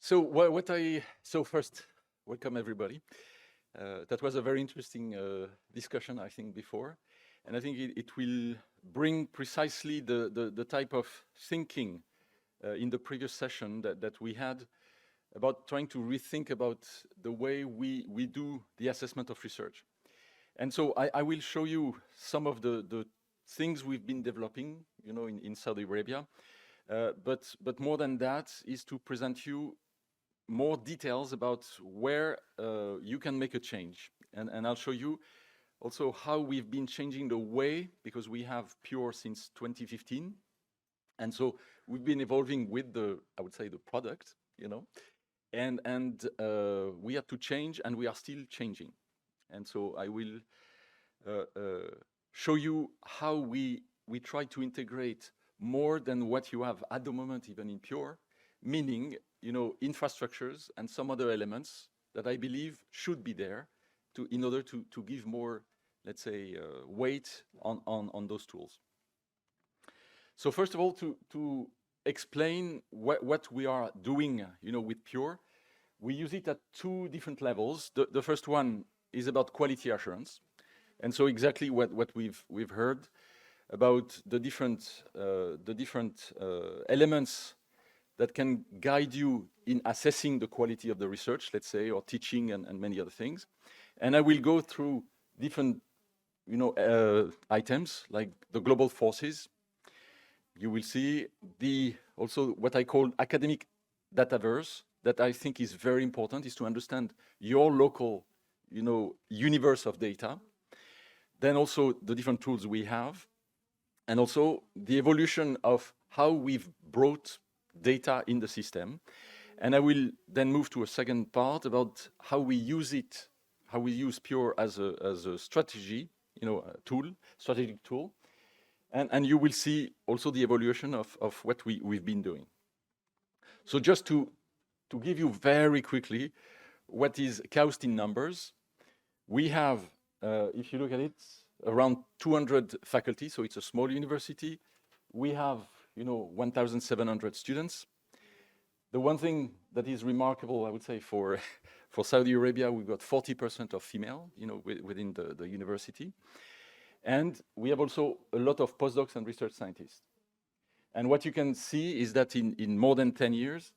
So first, welcome everybody. That was a very interesting discussion, I think, before. And I think it will bring precisely the type of thinking in the previous session that we had about trying to rethink about the way we do the assessment of research. And so I will show you some of the things we've been developing, in Saudi Arabia. But more than that is to present you more details about where you can make a change. And I'll show you also how we've been changing the way, because we have Pure since 2015. And so we've been evolving with I would say, the product, and we have to change, and we are still changing. And so I will show you how we try to integrate more than what you have at the moment, even in Pure, meaning, infrastructures and some other elements that I believe should be there in order to give more, let's say, weight on those tools. So first of all, to explain what we are doing, with Pure, we use it at two different levels. The first one is about quality assurance, and so exactly what we've heard about the different elements that can guide you in assessing the quality of the research, let's say, or teaching and many other things. And I will go through different, items like the global forces. You will see also what I call academic dataverse, that I think is very important, is to understand your local, universe of data. Then also the different tools we have, and also the evolution of how we've brought data in the system. And I will then move to a second part about how we use it, how we use Pure as a strategy, strategic tool. And you will see also the evolution of what we've been doing. So just to give you very quickly what is KAUST in numbers, we have, if you look at it, around 200 faculty, so it's a small university. We have 1,700 students. The one thing that is remarkable, I would say, for Saudi Arabia, we've got 40% of female, within the university. And we have also a lot of postdocs and research scientists. And what you can see is that in more than 10 years,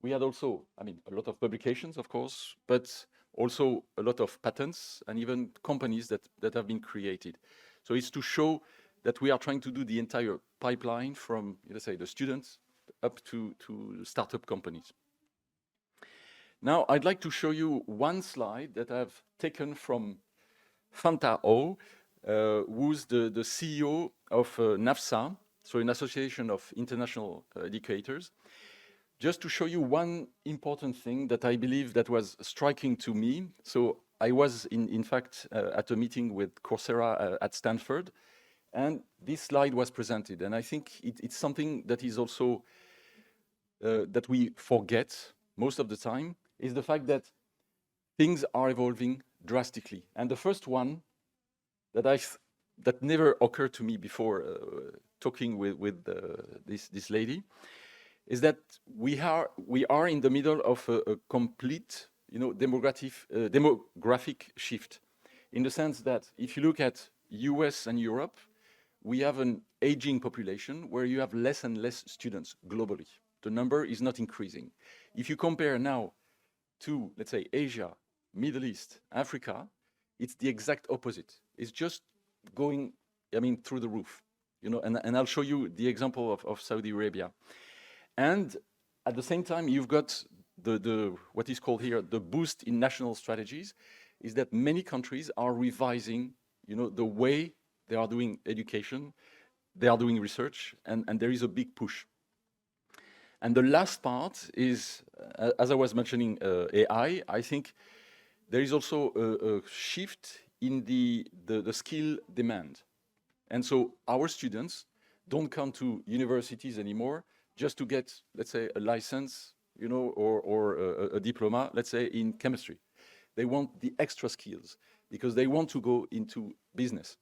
we had also, a lot of publications, of course, but also a lot of patents and even companies that have been created. So it's to show that we are trying to do the entire pipeline from, let's say, the students up to startup companies. Now, I'd like to show you one slide that I've taken from Fanta O, who's the CEO of NAFSA, so an association of international educators, just to show you one important thing that I believe that was striking to me. So I was, in fact, at a meeting with Coursera at Stanford, and this slide was presented. And I think it's something that is also, that we forget most of the time, is the fact that things are evolving drastically. And the first one that never occurred to me before talking with this lady is that we are in the middle of a complete, demographic shift, in the sense that if you look at US and Europe, we have an aging population where you have less and less students globally. The number is not increasing. If you compare now to, let's say, Asia, Middle East, Africa, it's the exact opposite. It's just going, through the roof, and I'll show you the example of Saudi Arabia. And at the same time, you've got the what is called here the boost in national strategies, is that many countries are revising, the way they are doing education, they are doing research, and there is a big push. And the last part is, as I was mentioning, AI. I think there is also a shift in the skill demand. And so our students don't come to universities anymore just to get, let's say, a license, or a diploma, let's say, in chemistry. They want the extra skills because they want to go into business.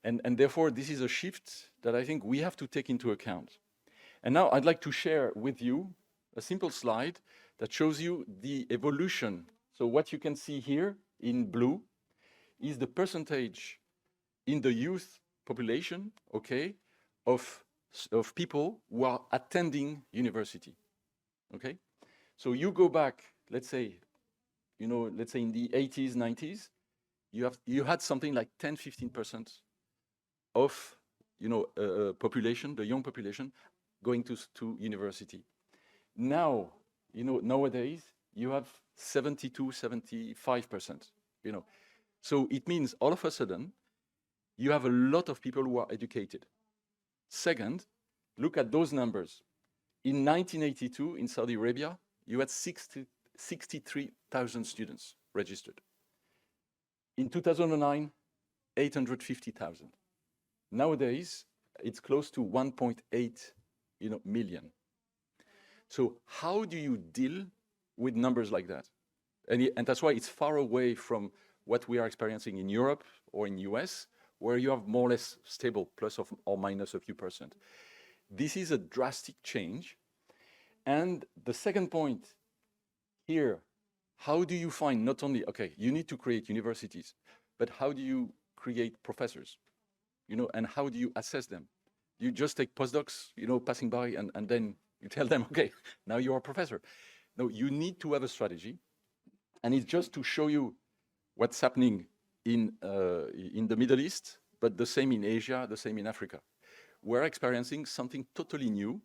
And therefore, this is a shift that I think we have to take into account. And now I'd like to share with you a simple slide that shows you the evolution. So what you can see here in blue is the percentage in the youth population, okay, of people who are attending university, okay? So you go back, let's say, let's say in the 80s, 90s, you had something like 10, 15% of, population, the young population, going to university. Now, nowadays, you have 72, 75%, So it means all of a sudden, you have a lot of people who are educated. Second, look at those numbers. In 1982, in Saudi Arabia, you had 63,000 students registered. In 2009, 850,000. Nowadays, it's close to 1.8 million. So how do you deal with numbers like that? And that's why it's far away from what we are experiencing in Europe or in US, where you have more or less stable, plus or minus a few percent. This is a drastic change. And the second point here, how do you find not only, okay, you need to create universities, but how do you create professors? And how do you assess them? You just take postdocs, passing by, and then you tell them, okay, now you're a professor. No, you need to have a strategy. And it's just to show you what's happening in the Middle East, but the same in Asia, the same in Africa. We're experiencing something totally new.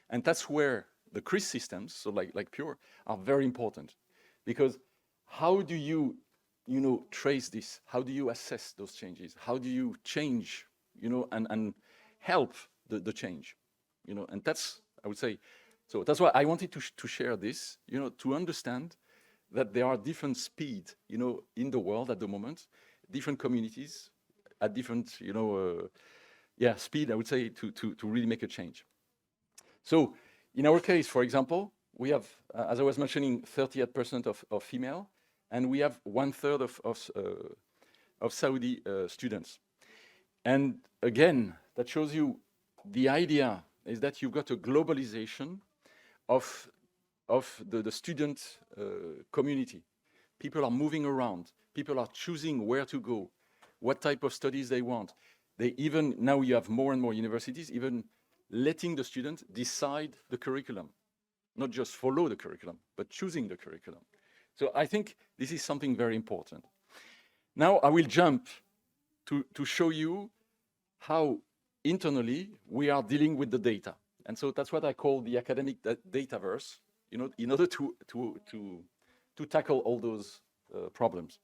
And that's where the CRIS systems, so like Pure, are very important. Because how do you, trace this? How do you assess those changes? How do you change, and help the change? And that's, I would say, so that's why I wanted to share this, to understand that there are different speed, in the world at the moment, different communities at different, speed, I would say, to really make a change. So in our case, for example, we have, as I was mentioning, 38% of female, and we have 1/3 of Saudi students. And again, that shows you the idea is that you've got a globalization of the student community. People are moving around. People are choosing where to go, what type of studies they want. They even, now you have more and more universities, even letting the student decide the curriculum, not just follow the curriculum, but choosing the curriculum. So I think this is something very important. Now I will jump to show you how internally we are dealing with the data. And so that's what I call the academic dataverse, in order to tackle all those problems.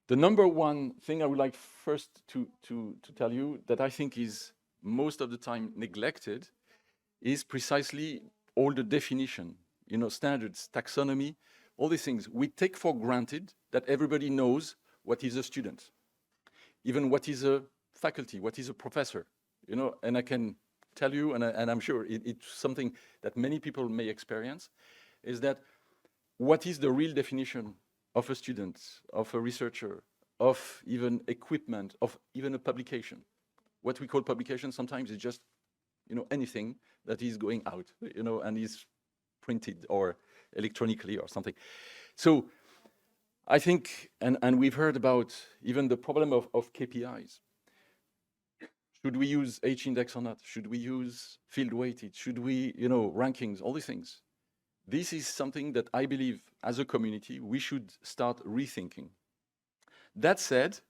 The number one thing I would like first to tell you that I think is most of the time neglected is precisely all the definition, standards, taxonomy, all these things. We take for granted that everybody knows what is a student, even what is a faculty, what is a professor, and I can tell you, and I'm sure it's something that many people may experience, is that what is the real definition of a student, of a researcher, of even equipment, of even a publication? What we call publication sometimes is just, anything that is going out, and is printed or electronically or something. So I think, and we've heard about even the problem of KPIs. Should we use H-index or not? Should we use field weighted? Should we, rankings, all these things? This is something that I believe as a community, we should start rethinking. That said,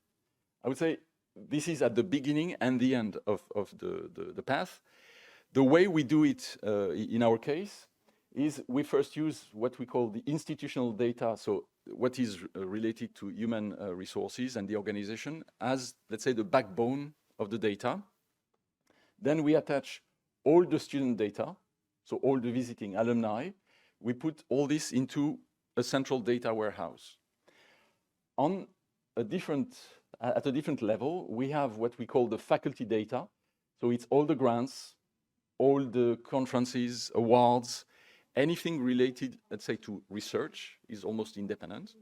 I would say this is at the beginning and the end of the path. The way we do it in our case is we first use what we call the institutional data, so what is related to human resources and the organization as, let's say, the backbone of the data. Then we attach all the student data, so all the visiting alumni. We put all this into a central data warehouse. At a different level, we have what we call the faculty data. So it's all the grants, all the conferences, awards, anything related, let's say, to research is almost independent.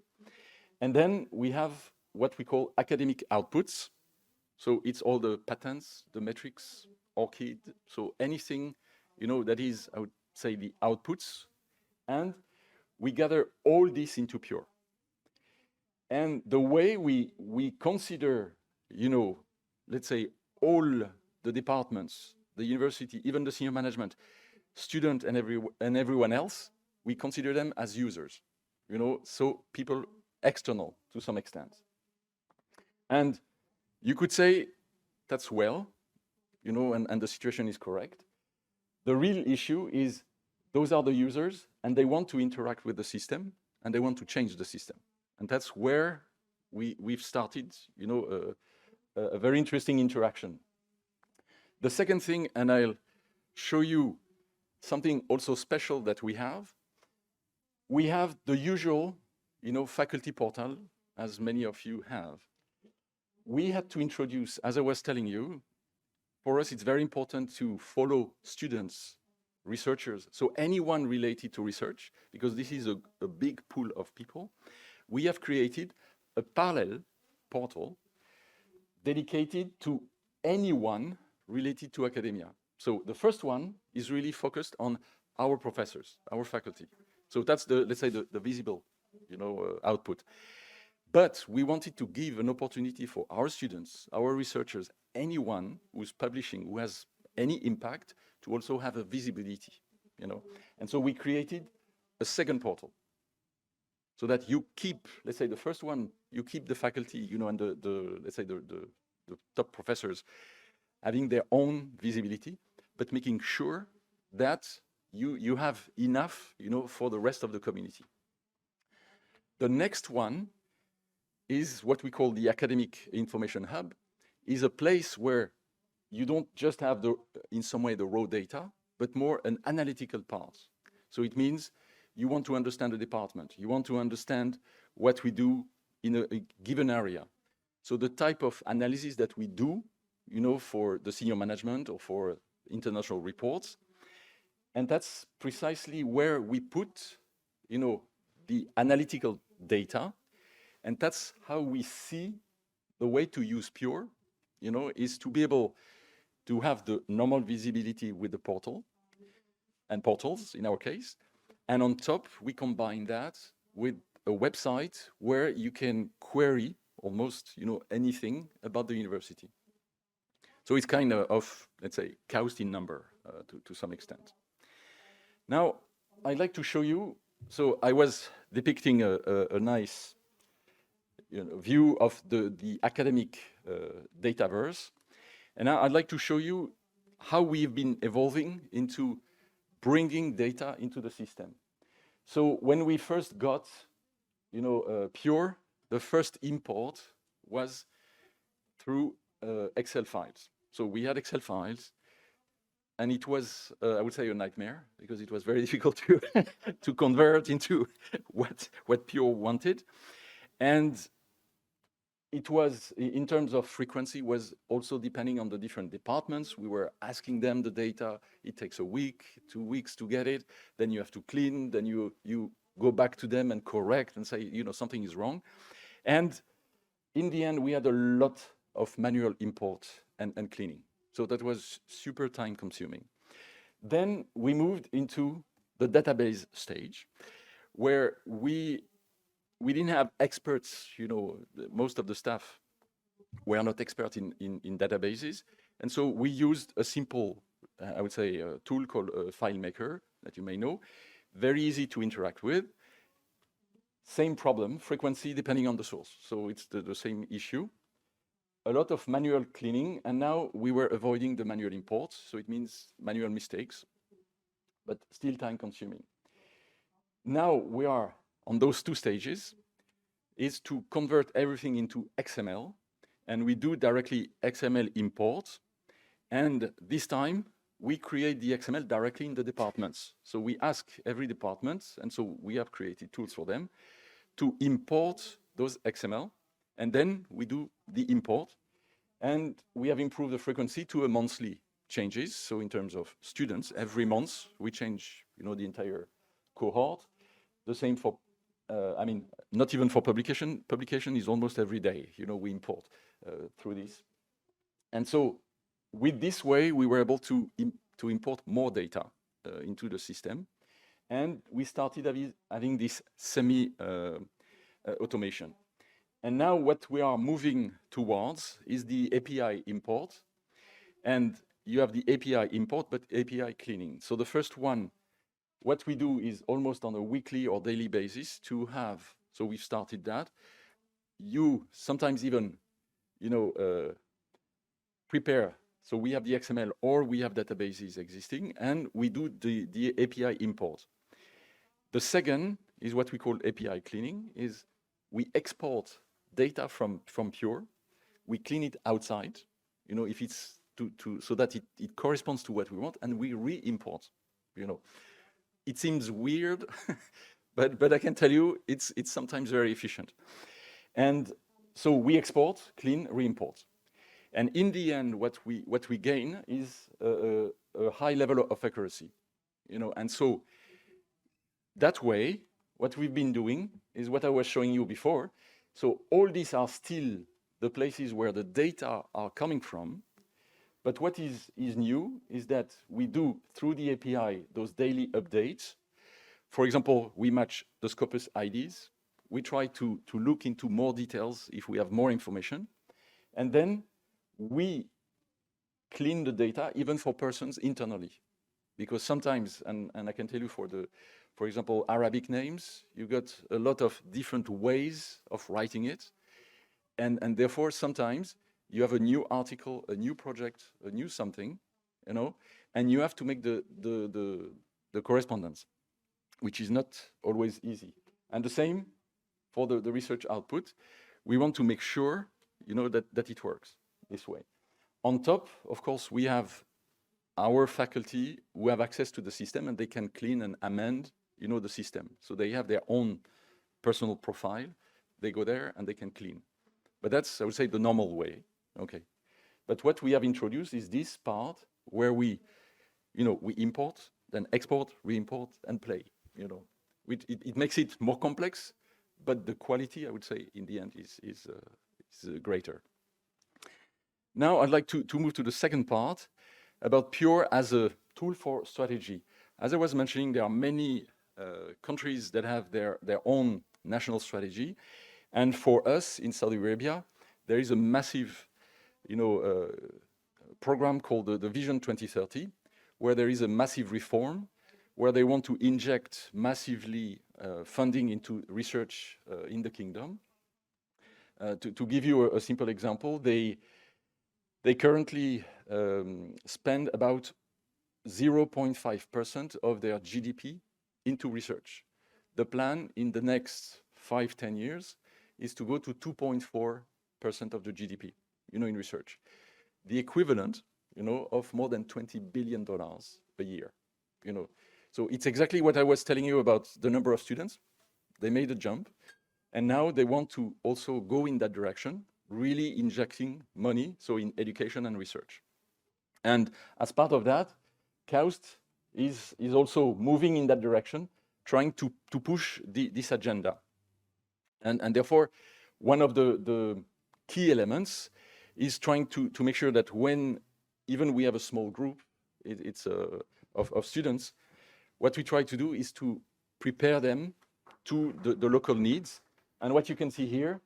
And then we have what we call academic outputs. So it's all the patents, the metrics, ORCID, so anything, that is say, the outputs, and we gather all this into Pure. And the way we consider, let's say, all the departments, the university, even the senior management, student and everyone else, we consider them as users, so people external to some extent. And you could say that's well, and the situation is correct. The real issue is those are the users, and they want to interact with the system, and they want to change the system. And that's where we've started, a very interesting interaction. The second thing, and I'll show you something also special that we have the usual, faculty portal, as many of you have. We had to introduce, as I was telling you, for us it's very important to follow students, researchers, so anyone related to research, because this is a big pool of people. We have created a parallel portal dedicated to anyone related to academia. So the first one is really focused on our professors, our faculty. So that's let's say the visible, output. But we wanted to give an opportunity for our students, our researchers, anyone who's publishing, who has any impact, to also have a visibility, And so we created a second portal, so that you keep, let's say, the first one, you keep the faculty, and let's say the top professors having their own visibility, but making sure that you have enough, for the rest of the community. The next one is what we call the Academic Information Hub, is a place where you don't just have in some way the raw data, but more an analytical part. So it means you want to understand the department, you want to understand what we do in a given area. So the type of analysis that we do, for the senior management or for international reports. And that's precisely where we put, the analytical data. And that's how we see the way to use Pure, is to be able to have the normal visibility with the portal, and portals in our case. And on top, we combine that with a website where you can query almost, anything about the university. So it's kind of, let's say, KAUST in number to some extent. Now, I'd like to show you, so I was depicting a nice view of the academic dataverse. And now I'd like to show you how we've been evolving into bringing data into the system. So when we first got, Pure, the first import was through Excel files. So we had Excel files, and it was, I would say, a nightmare, because it was very difficult to convert into what Pure wanted. And it was, in terms of frequency, was also depending on the different departments. We were asking them the data. It takes a week, 2 weeks to get it. Then you have to clean. Then you go back to them and correct and say, something is wrong. And in the end, we had a lot of manual import and cleaning. So that was super time consuming. Then we moved into the database stage, where we didn't have experts, most of the staff were not experts in databases. And so we used a simple, I would say, a tool called FileMaker, that you may know, very easy to interact with. Same problem, frequency depending on the source. So it's the same issue. A lot of manual cleaning, and now we were avoiding the manual imports, so it means manual mistakes, but still time consuming. Now we are on those two stages, is to convert everything into XML, and we do directly XML imports, and this time we create the XML directly in the departments. So we ask every department, and so we have created tools for them, to import those XML, and then we do the import, and we have improved the frequency to a monthly changes. So in terms of students, every month we change, the entire cohort. The same for, not even for publication. Publication is almost every day, we import through this. And so with this way, we were able to import more data. into the system. And we started having this semi-automation. And now what we are moving towards is the API import. And you have the API import, but API cleaning. So the first one, what we do is almost on a weekly or daily basis to have, so we've started that. You sometimes even, prepare. So we have the XML or we have databases existing, and we do the API import. The second is what we call API cleaning, is we export data from Pure, we clean it outside, if it's so that it corresponds to what we want, and we re-import. It seems weird, but I can tell you it's sometimes very efficient. And so we export, clean, re-import. And in the end, what we gain is a high level of accuracy, and so that way, what we've been doing is what I was showing you before. So all these are still the places where the data are coming from. But what is new is that we do, through the API, those daily updates. For example, we match the Scopus IDs. We try to look into more details if we have more information. And then we clean the data, even for persons internally. Because sometimes, and I can tell you for example, Arabic names, you got a lot of different ways of writing it. And therefore, sometimes you have a new article, a new project, a new something, and you have to make the correspondence, which is not always easy. And the same for the research output. We want to make sure, that it works this way. On top, of course, we have our faculty who have access to the system, and they can clean and amend, the system. So they have their own personal profile. They go there and they can clean. But that's, I would say, the normal way. Okay. But what we have introduced is this part where we import, then export, re-import, and play. It makes it more complex, but the quality, I would say, in the end is greater. Now I'd like to move to the second part about Pure as a tool for strategy. As I was mentioning, there are many countries that have their own national strategy. And for us in Saudi Arabia, there is a massive program called the Vision 2030, where there is a massive reform, where they want to inject massively funding into research in the kingdom. To give you a simple example, they currently spend about 0.5% of their GDP into research. The plan in the next 5-10 years is to go to 2.4% of the GDP, in research. The equivalent, of more than $20 billion a year, So it's exactly what I was telling you about the number of students. They made a jump, and now they want to also go in that direction, really injecting money, so in education and research. And as part of that, KAUST is also moving in that direction, trying to push this agenda. And therefore, one of the key elements is trying to make sure that when even we have a small group of students, what we try to do is to prepare them to the local needs. And what you can see here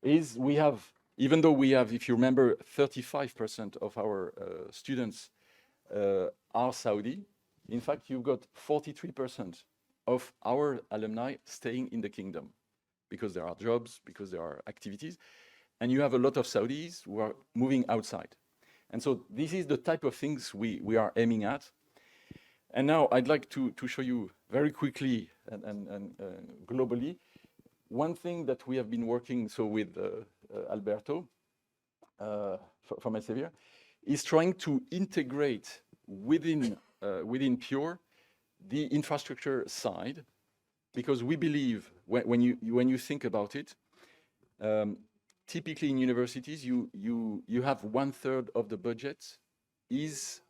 is we have, even though we have, if you remember, 35% of our students are Saudi, in fact, you've got 43% of our alumni staying in the kingdom because there are jobs, because there are activities, and you have a lot of Saudis who are moving outside. And so this is the type of things we are aiming at. And now I'd like to show you very quickly and globally one thing that we have been working with Alberto from Elsevier is trying to integrate within Pure the infrastructure side, because we believe when you think about it, typically in universities you have 1/3 of the budget is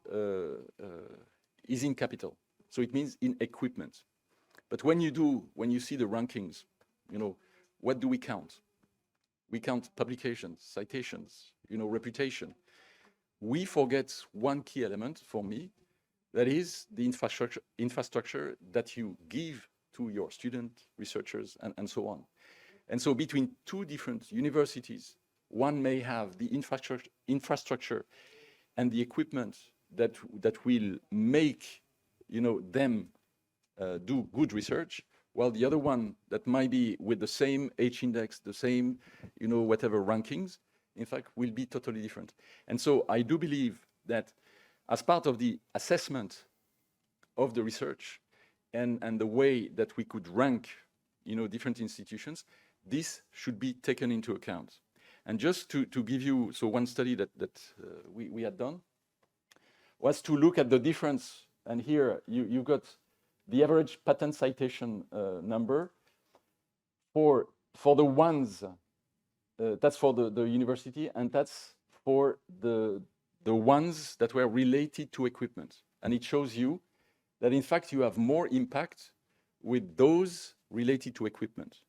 in capital, so it means in equipment. But when you see the rankings, what do we count? We count publications, citations, reputation. We forget one key element for me, That is the infrastructure that you give to your student researchers and so on. And so between two different universities, one may have the infrastructure and the equipment that will make, you know, them do good research, while the other one that might be with the same H-index, the same, you know, whatever rankings, in fact, will be totally different. And so I do believe that as part of the assessment of the research and the way that we could rank, you know, different institutions, this should be taken into account. And just to give you, so one study that we had done was to look at the difference, and here you got the average patent citation number for the ones, that's for the university, and that's for the ones that were related to equipment. And it shows you that in fact you have more impact with those related to equipment.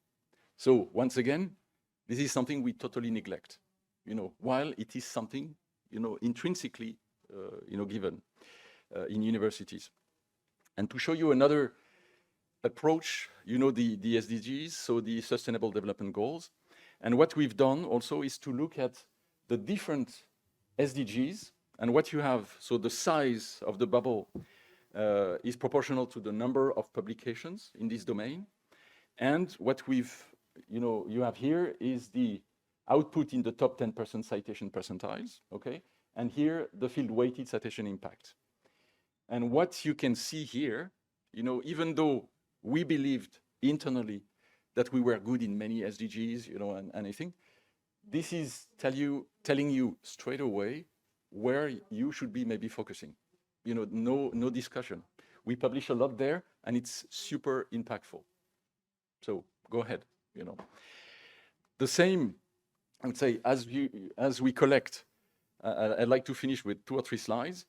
So once again, this is something we totally neglect, you know, while it is something, you know, intrinsically, you know, given in universities. And to show you another approach, you know, the SDGs, so the Sustainable Development Goals. And what we've done also is to look at the different SDGs and what you have. So the size of the bubble is proportional to the number of publications in this domain. And what we've, you know, you have here is the output in the top 10% citation percentiles, okay? And here, the field-weighted citation impact. And what you can see here, you know, even though we believed internally that we were good in many SDGs, you know, and anything, this is telling you straight away where you should be maybe focusing. You know, no discussion. We publish a lot there, and it's super impactful. So go ahead, you know. The same, I would say, as we collect, I'd like to finish with 2 or 3 slides.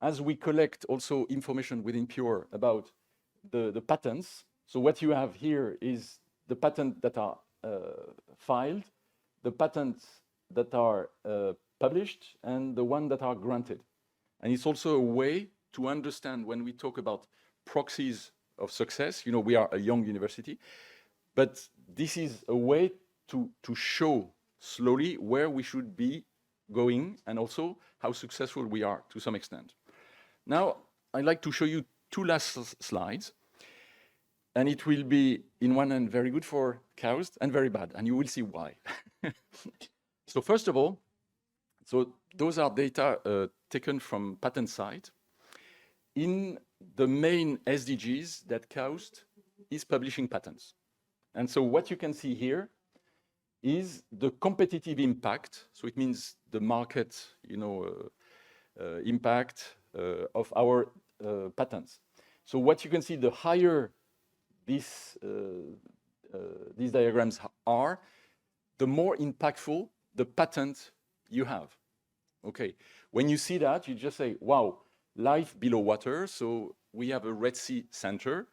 As we collect also information within Pure about the patents, so what you have here is the patents that are filed, the patents that are published, and the ones that are granted. And it's also a way to understand when we talk about proxies of success. You know, we are a young university, but this is a way to show slowly where we should be going and also how successful we are to some extent. Now, I'd like to show you 2 last slides. And it will be, in one hand, very good for KAUST and very bad, and you will see why. So first of all, so those are data taken from patent site in the main SDGs that KAUST is publishing patents. And so what you can see here is the competitive impact. So it means the market, you know, impact of our patents. So what you can see, the higher these diagrams are, the more impactful the patent you have. Okay, when you see that, you just say, wow, life below water, so we have a Red Sea center.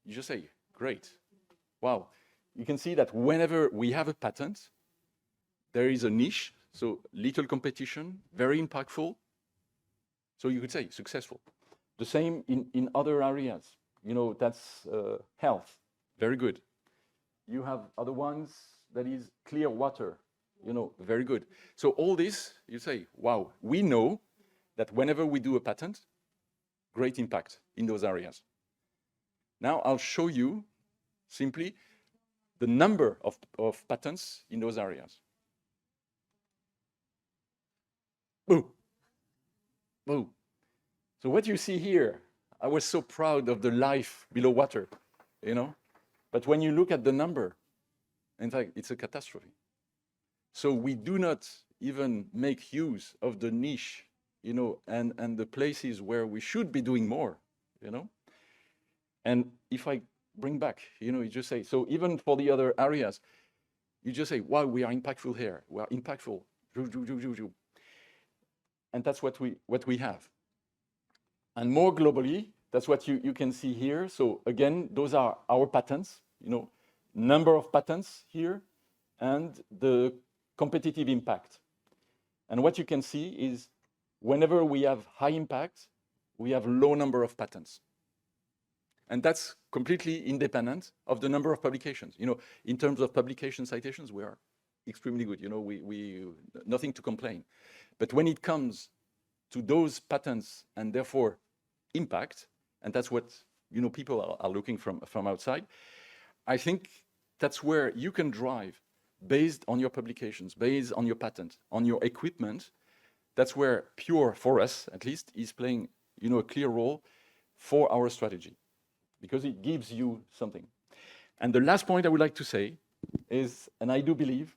You just say, great, wow. You can see that whenever we have a patent, there is a niche, so little competition, very impactful. So you could say successful. The same in other areas. You know, that's health, very good. You have other ones that is clear water, you know, very good. So all this, you say, wow, we know that whenever we do a patent, great impact in those areas. Now I'll show you simply the number of patents in those areas. Boo. Boo. So what you see here, I was so proud of the life below water, you know, but when you look at the number, in fact, it's a catastrophe. So we do not even make use of the niche, you know, and the places where we should be doing more, you know. And if I bring back, you know, you just say, so even for the other areas, you just say, wow, we are impactful here, we are impactful, and that's what we have. And more globally, that's what you can see here. So again, those are our patents, you know, number of patents here, and the competitive impact. And what you can see is whenever we have high impact, we have low number of patents. And that's completely independent of the number of publications. You know, in terms of publication citations, we are extremely good. You know, we nothing to complain. But when it comes to those patents and therefore impact, and that's what, you know, people are looking from outside, I think that's where you can drive based on your publications, based on your patent, on your equipment. That's where Pure, for us at least, is playing, you know, a clear role for our strategy, because it gives you something. And the last point I would like to say is, and I do believe,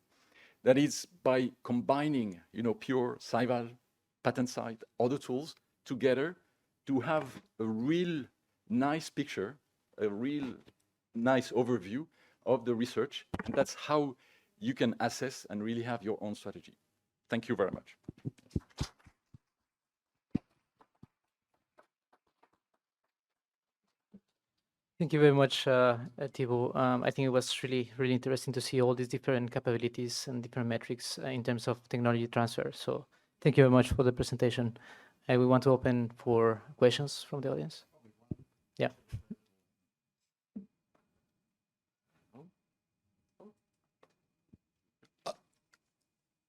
that is by combining, you know, Pure, Scival, PatentSite, other tools together to have a real nice picture, a real nice overview of the research. And that's how you can assess and really have your own strategy. Thank you very much. Thank you very much, Thibaut. I think it was really, really interesting to see all these different capabilities and different metrics in terms of technology transfer. So thank you very much for the presentation. We want to open for questions from the audience. Yeah.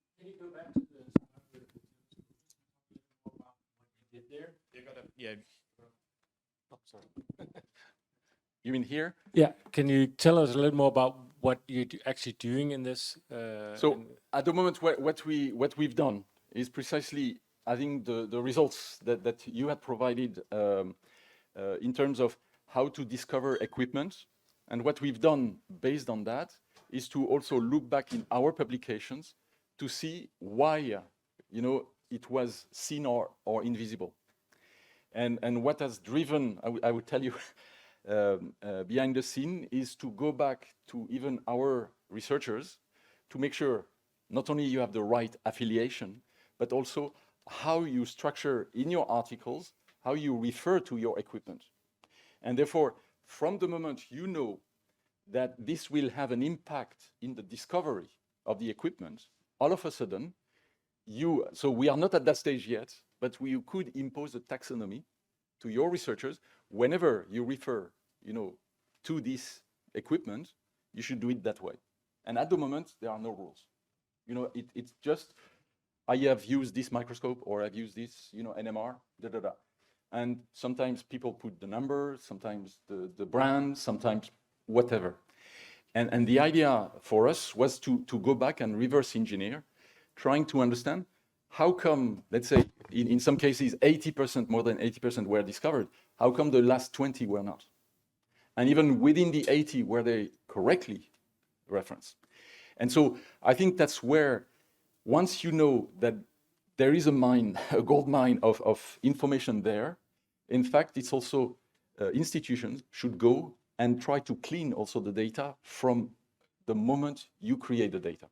Can you go back to the what you did there? You're gonna, yeah. Oh, sorry. You mean here? Yeah. Can you tell us a little more about what you're actually doing in this? So at the moment, what we've done is precisely, I think, the results that you had provided in terms of how to discover equipment. And what we've done based on that is to also look back in our publications to see why, you know, it was seen or invisible. And what has driven, I would tell you, behind the scene is to go back to even our researchers to make sure not only you have the right affiliation, but also how you structure in your articles, how you refer to your equipment. And therefore, from the moment you know that this will have an impact in the discovery of the equipment, all of a sudden, so we are not at that stage yet, but we could impose a taxonomy to your researchers. Whenever you refer, you know, to this equipment, you should do it that way. And at the moment, there are no rules. You know, it's just, I have used this microscope, or I've used this, you know, NMR, da, da, da. And sometimes people put the number, sometimes the brand, sometimes whatever. And the idea for us was to go back and reverse engineer, trying to understand how come, let's say, in some cases, 80%, more than 80% were discovered. How come the last 20 were not? And even within the 80, were they correctly referenced? And so I think that's where, once you know that there is a mine, a gold mine of information there, in fact, it's also institutions should go and try to clean also the data from the moment you create the data.